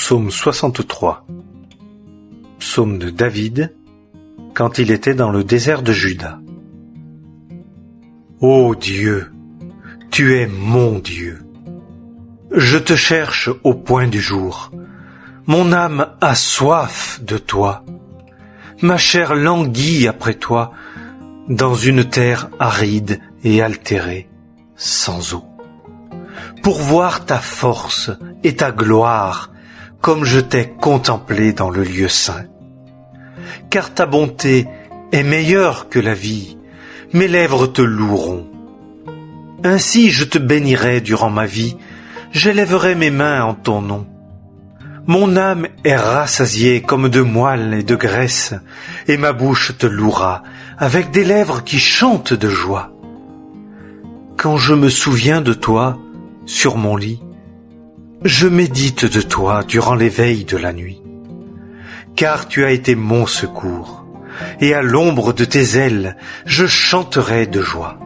Psaume 63. Psaume de David, quand il était dans le désert de Juda. Ô Dieu, tu es mon Dieu. Je te cherche au point du jour. Mon âme a soif de toi. Ma chair languit après toi, dans une terre aride et altérée, sans eau. Pour voir ta force et ta gloire, comme je t'ai contemplé dans le lieu saint. Car ta bonté est meilleure que la vie, mes lèvres te loueront. Ainsi je te bénirai durant ma vie, j'élèverai mes mains en ton nom. Mon âme est rassasiée comme de moelle et de graisse, et ma bouche te louera, avec des lèvres qui chantent de joie. Quand je me souviens de toi, sur mon lit, je médite de toi durant les veilles de la nuit. Car tu as été mon secours, et à l'ombre de tes ailes, je chanterai de joie.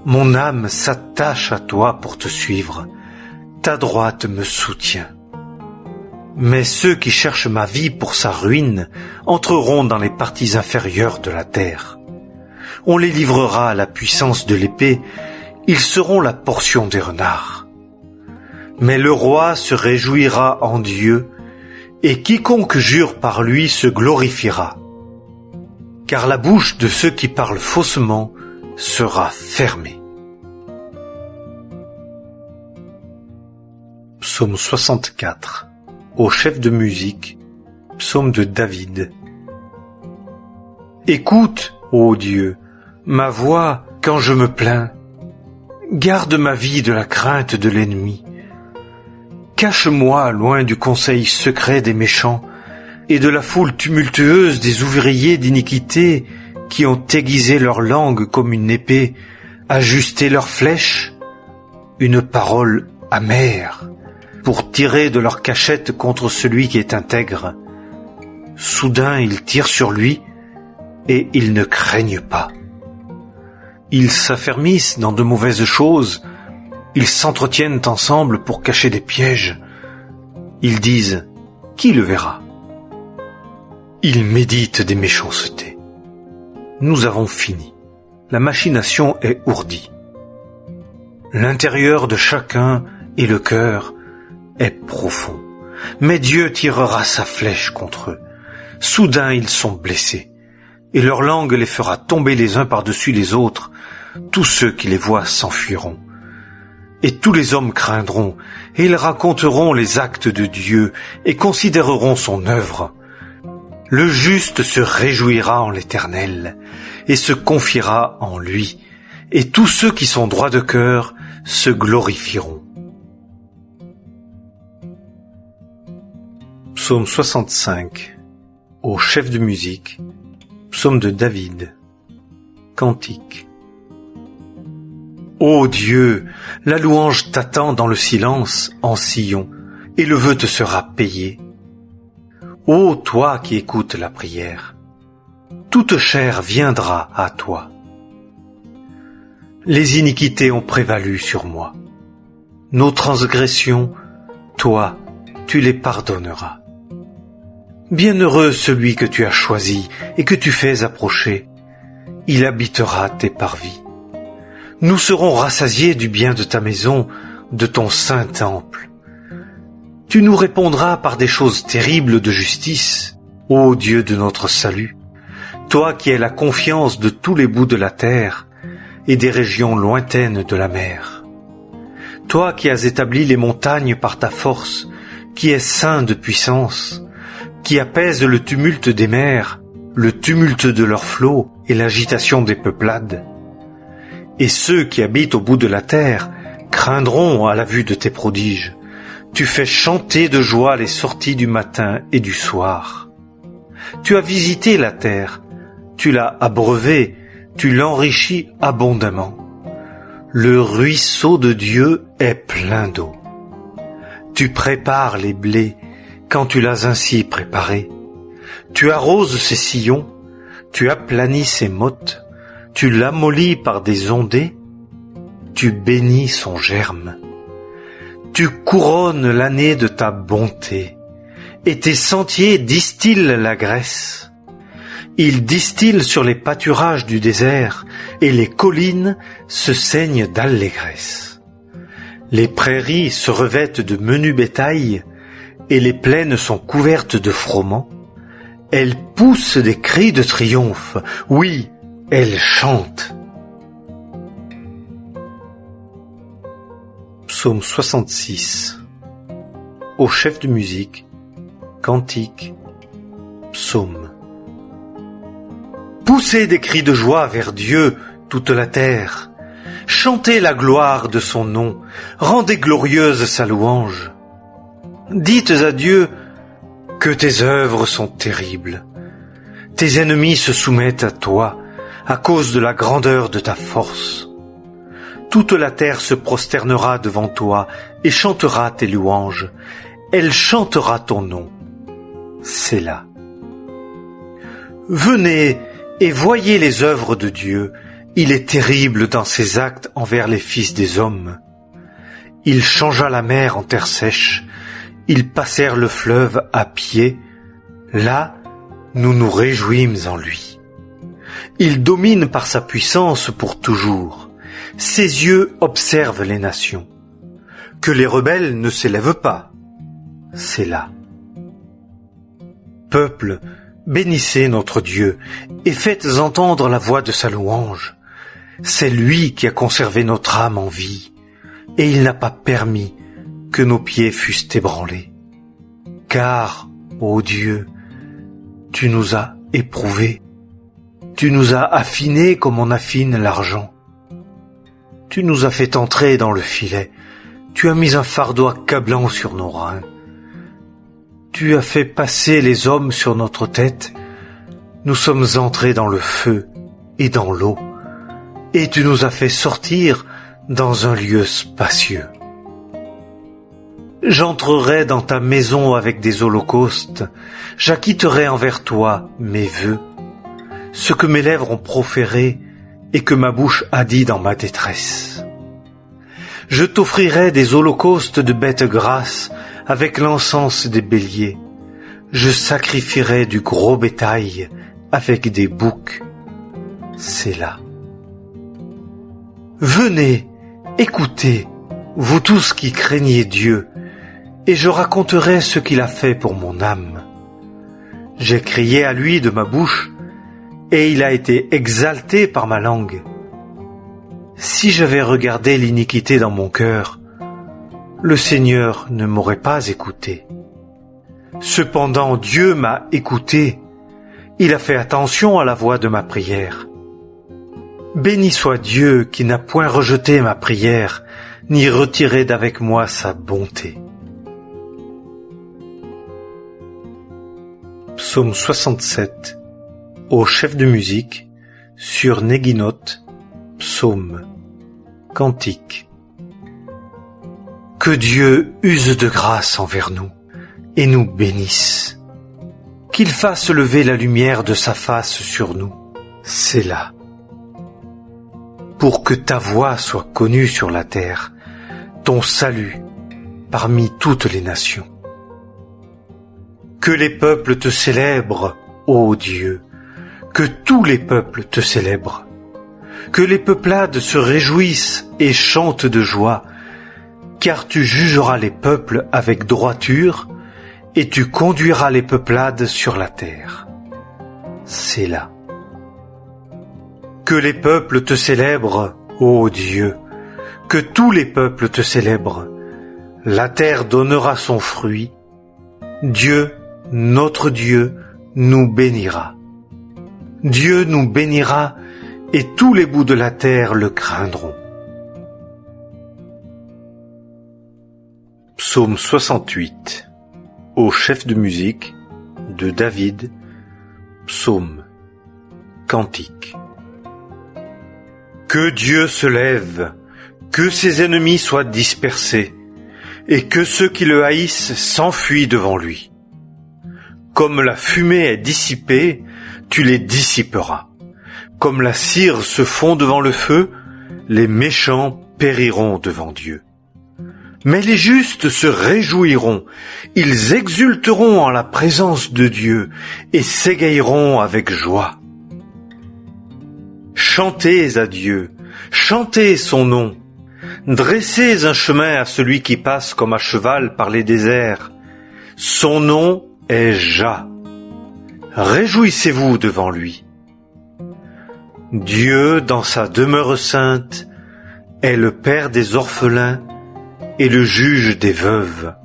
Mon âme s'attache à toi pour te suivre, ta droite me soutient. Mais ceux qui cherchent ma vie pour sa ruine entreront dans les parties inférieures de la terre. On les livrera à la puissance de l'épée, ils seront la portion des renards. Mais le roi se réjouira en Dieu, et quiconque jure par lui se glorifiera. Car la bouche de ceux qui parlent faussement sera fermée. Psaume 64. Au chef de musique, psaume de David. Écoute, ô Dieu, ma voix quand je me plains. Garde ma vie de la crainte de l'ennemi. Cache-moi loin du conseil secret des méchants et de la foule tumultueuse des ouvriers d'iniquité qui ont aiguisé leur langue comme une épée, ajusté leurs flèches, une parole amère, pour tirer de leur cachette contre celui qui est intègre. Soudain ils tirent sur lui, et ils ne craignent pas. Ils s'affermissent dans de mauvaises choses, ils s'entretiennent ensemble pour cacher des pièges. Ils disent, qui le verra? Ils méditent des méchancetés. Nous avons fini. La machination est ourdie. L'intérieur de chacun et le cœur est profond. Mais Dieu tirera sa flèche contre eux. Soudain ils sont blessés, et leur langue les fera tomber les uns par-dessus les autres. Tous ceux qui les voient s'enfuiront. Et tous les hommes craindront, et ils raconteront les actes de Dieu, et considéreront son œuvre. Le juste se réjouira en l'Éternel, et se confiera en lui, et tous ceux qui sont droits de cœur se glorifieront. Psaume 65. Au chef de musique, psaume de David. Cantique. Ô Dieu, la louange t'attend dans le silence, en Sion, et le vœu te sera payé. Ô toi qui écoutes la prière, toute chair viendra à toi. Les iniquités ont prévalu sur moi. Nos transgressions, toi, tu les pardonneras. Bienheureux celui que tu as choisi et que tu fais approcher. Il habitera tes parvis. Nous serons rassasiés du bien de ta maison, de ton saint temple. Tu nous répondras par des choses terribles de justice, ô Dieu de notre salut, toi qui es la confiance de tous les bouts de la terre et des régions lointaines de la mer. Toi qui as établi les montagnes par ta force, qui es saint de puissance, qui apaise le tumulte des mers, le tumulte de leurs flots et l'agitation des peuplades. Et ceux qui habitent au bout de la terre craindront à la vue de tes prodiges. Tu fais chanter de joie les sorties du matin et du soir. Tu as visité la terre, tu l'as abreuvée, tu l'enrichis abondamment. Le ruisseau de Dieu est plein d'eau. Tu prépares les blés quand tu l'as ainsi préparé. Tu arroses ses sillons, tu aplanis ses mottes, tu l'amollis par des ondées, tu bénis son germe. Tu couronnes l'année de ta bonté, et tes sentiers distillent la graisse. Ils distillent sur les pâturages du désert, et les collines se saignent d'allégresse. Les prairies se revêtent de menu bétail, et les plaines sont couvertes de froment. Elles poussent des cris de triomphe, oui, elles chantent. Psaume 66. Au chef de musique, cantique, psaume. Poussez des cris de joie vers Dieu, toute la terre. Chantez la gloire de son nom, rendez glorieuse sa louange. Dites à Dieu que tes œuvres sont terribles. Tes ennemis se soumettent à toi à cause de la grandeur de ta force. Toute la terre se prosternera devant toi et chantera tes louanges. Elle chantera ton nom. Sélah. Venez et voyez les œuvres de Dieu. Il est terrible dans ses actes envers les fils des hommes. Il changea la mer en terre sèche. Ils passèrent le fleuve à pied. Là, nous nous réjouîmes en lui. Il domine par sa puissance pour toujours. Ses yeux observent les nations. Que les rebelles ne s'élèvent pas. Sélah. Peuple, bénissez notre Dieu et faites entendre la voix de sa louange. C'est lui qui a conservé notre âme en vie, et il n'a pas permis que nos pieds fussent ébranlés. Car, ô Dieu, tu nous as éprouvés, tu nous as affinés comme on affine l'argent. Tu nous as fait entrer dans le filet, tu as mis un fardeau accablant sur nos reins. Tu as fait passer les hommes sur notre tête, nous sommes entrés dans le feu et dans l'eau, et tu nous as fait sortir dans un lieu spacieux. J'entrerai dans ta maison avec des holocaustes, j'acquitterai envers toi mes vœux, ce que mes lèvres ont proféré et que ma bouche a dit dans ma détresse. Je t'offrirai des holocaustes de bêtes grasses avec l'encens des béliers. Je sacrifierai du gros bétail avec des boucs. Sélah. Venez, écoutez, vous tous qui craignez Dieu, et je raconterai ce qu'il a fait pour mon âme. J'ai crié à lui de ma bouche, et il a été exalté par ma langue. Si j'avais regardé l'iniquité dans mon cœur, le Seigneur ne m'aurait pas écouté. Cependant Dieu m'a écouté, il a fait attention à la voix de ma prière. Béni soit Dieu qui n'a point rejeté ma prière, ni retiré d'avec moi sa bonté. Psaume 67. Au chef de musique, sur Néguinoth, psaume, cantique. Que Dieu use de grâce envers nous et nous bénisse. Qu'il fasse lever la lumière de sa face sur nous, Sélah. Pour que ta voix soit connue sur la terre, ton salut parmi toutes les nations. Que les peuples te célèbrent, ô Dieu, que tous les peuples te célèbrent. Que les peuplades se réjouissent et chantent de joie, car tu jugeras les peuples avec droiture, et tu conduiras les peuplades sur la terre. Sélah. Que les peuples te célèbrent, ô Dieu, que tous les peuples te célèbrent. La terre donnera son fruit. Dieu, notre Dieu, nous bénira. Dieu nous bénira, et tous les bouts de la terre le craindront. Psaume 68. Au chef de musique, de David, psaume, cantique. Que Dieu se lève, que ses ennemis soient dispersés, et que ceux qui le haïssent s'enfuient devant lui. Comme la fumée est dissipée, tu les dissiperas. Comme la cire se fond devant le feu, les méchants périront devant Dieu. Mais les justes se réjouiront, ils exulteront en la présence de Dieu et s'égayeront avec joie. Chantez à Dieu, chantez son nom, dressez un chemin à celui qui passe comme à cheval par les déserts. Son nom est Jah. Réjouissez-vous devant lui. Dieu, dans sa demeure sainte, est le père des orphelins et le juge des veuves.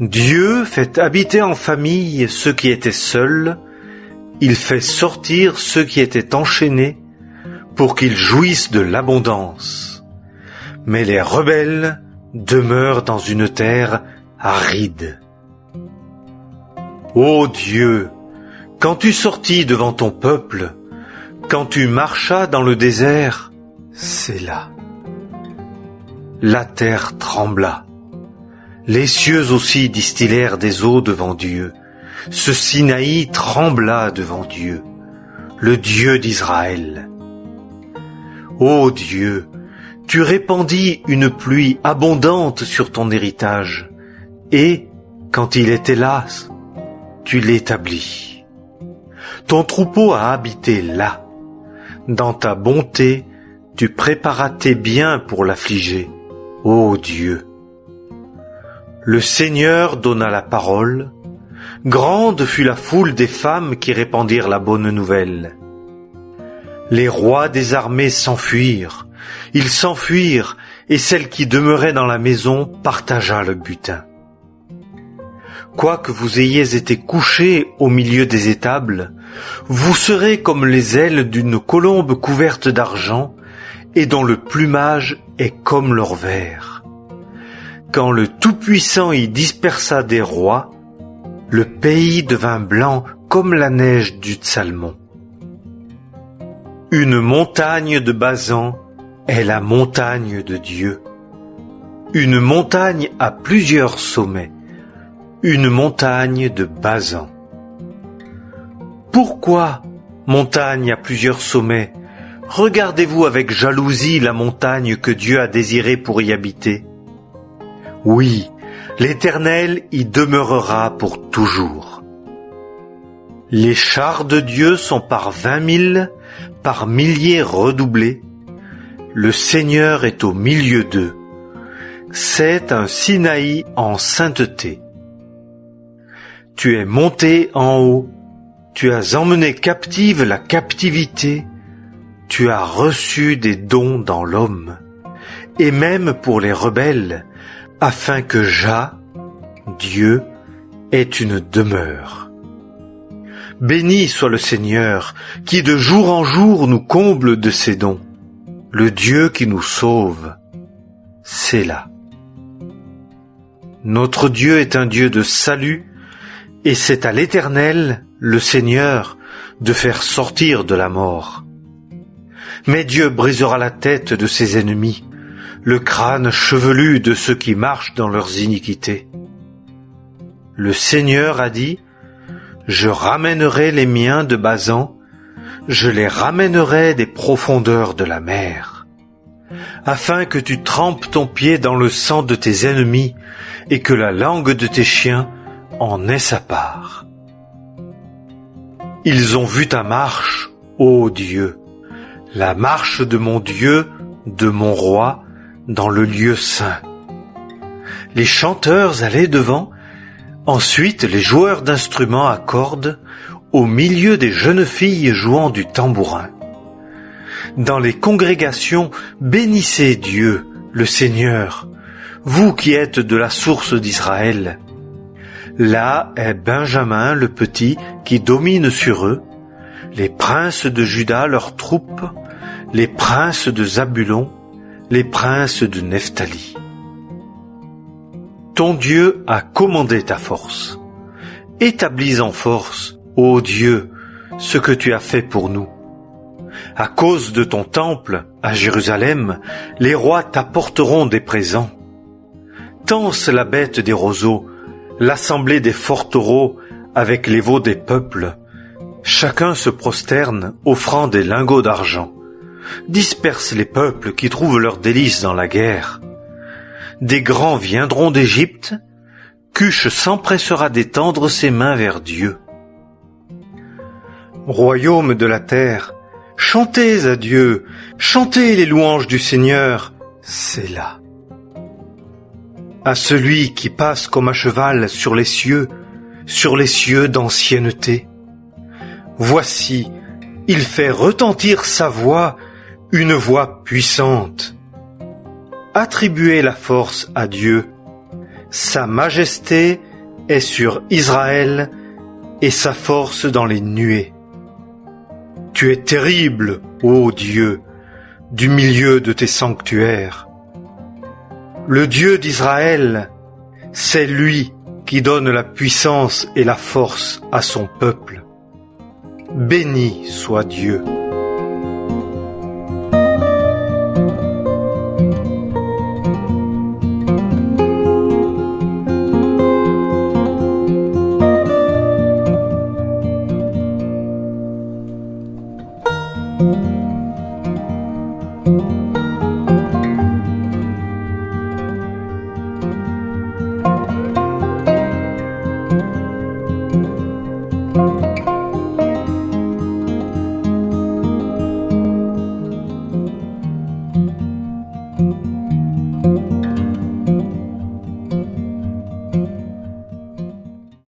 Dieu fait habiter en famille ceux qui étaient seuls, il fait sortir ceux qui étaient enchaînés pour qu'ils jouissent de l'abondance. Mais les rebelles demeurent dans une terre aride. Ô Dieu, quand tu sortis devant ton peuple, quand tu marchas dans le désert, Sélah. La terre trembla. Les cieux aussi distillèrent des eaux devant Dieu. Ce Sinaï trembla devant Dieu, le Dieu d'Israël. Ô Dieu, tu répandis une pluie abondante sur ton héritage, et, quand il était las, tu l'établis. Ton troupeau a habité là. Dans ta bonté, tu préparas tes biens pour l'affliger, ô Dieu. Le Seigneur donna la parole, grande fut la foule des femmes qui répandirent la bonne nouvelle. Les rois des armées s'enfuirent, ils s'enfuirent, et celle qui demeurait dans la maison partagea le butin. Quoique vous ayez été couchés au milieu des étables, vous serez comme les ailes d'une colombe couverte d'argent et dont le plumage est comme leur vert. Quand le Tout-Puissant y dispersa des rois, le pays devint blanc comme la neige du Tsalmon. Une montagne de Basan est la montagne de Dieu. Une montagne à plusieurs sommets. Une montagne de Basan. Pourquoi, montagne à plusieurs sommets, regardez-vous avec jalousie la montagne que Dieu a désirée pour y habiter? Oui, l'Éternel y demeurera pour toujours. Les chars de Dieu sont par 20 000, par milliers redoublés. Le Seigneur est au milieu d'eux. C'est un Sinaï en sainteté. Tu es monté en haut, tu as emmené captive la captivité, tu as reçu des dons dans l'homme, et même pour les rebelles, afin que Jah, Dieu, ait une demeure. Béni soit le Seigneur, qui de jour en jour nous comble de ses dons, le Dieu qui nous sauve, Sélah. Notre Dieu est un Dieu de salut, et c'est à l'Éternel, le Seigneur, de faire sortir de la mort. Mais Dieu brisera la tête de ses ennemis, le crâne chevelu de ceux qui marchent dans leurs iniquités. Le Seigneur a dit, « Je ramènerai les miens de Basan, je les ramènerai des profondeurs de la mer, afin que tu trempes ton pied dans le sang de tes ennemis et que la langue de tes chiens en ait sa part. Ils ont vu ta marche, ô Dieu, la marche de mon Dieu, de mon roi, dans le lieu saint. Les chanteurs allaient devant, ensuite les joueurs d'instruments à cordes, au milieu des jeunes filles jouant du tambourin. Dans les congrégations, bénissez Dieu, le Seigneur, vous qui êtes de la source d'Israël. Là est Benjamin le petit qui domine sur eux, les princes de Juda leurs troupes, les princes de Zabulon, les princes de Nephtali. Ton Dieu a commandé ta force. Établis en force, ô Dieu, ce que tu as fait pour nous. À cause de ton temple, à Jérusalem, les rois t'apporteront des présents. Tanse la bête des roseaux, l'assemblée des forts taureaux avec les veaux des peuples. Chacun se prosterne, offrant des lingots d'argent. Disperse les peuples qui trouvent leur délice dans la guerre. des grands viendront d'Égypte, Cush s'empressera d'étendre ses mains vers Dieu. Royaume de la terre, chantez à Dieu, chantez les louanges du Seigneur, c'est là. À celui qui passe comme à cheval sur les cieux d'ancienneté. Voici, il fait retentir sa voix, une voix puissante. Attribuez la force à Dieu. Sa majesté est sur Israël et sa force dans les nuées. Tu es terrible, ô Dieu, du milieu de tes sanctuaires. Le Dieu d'Israël, c'est lui qui donne la puissance et la force à son peuple. Béni soit Dieu.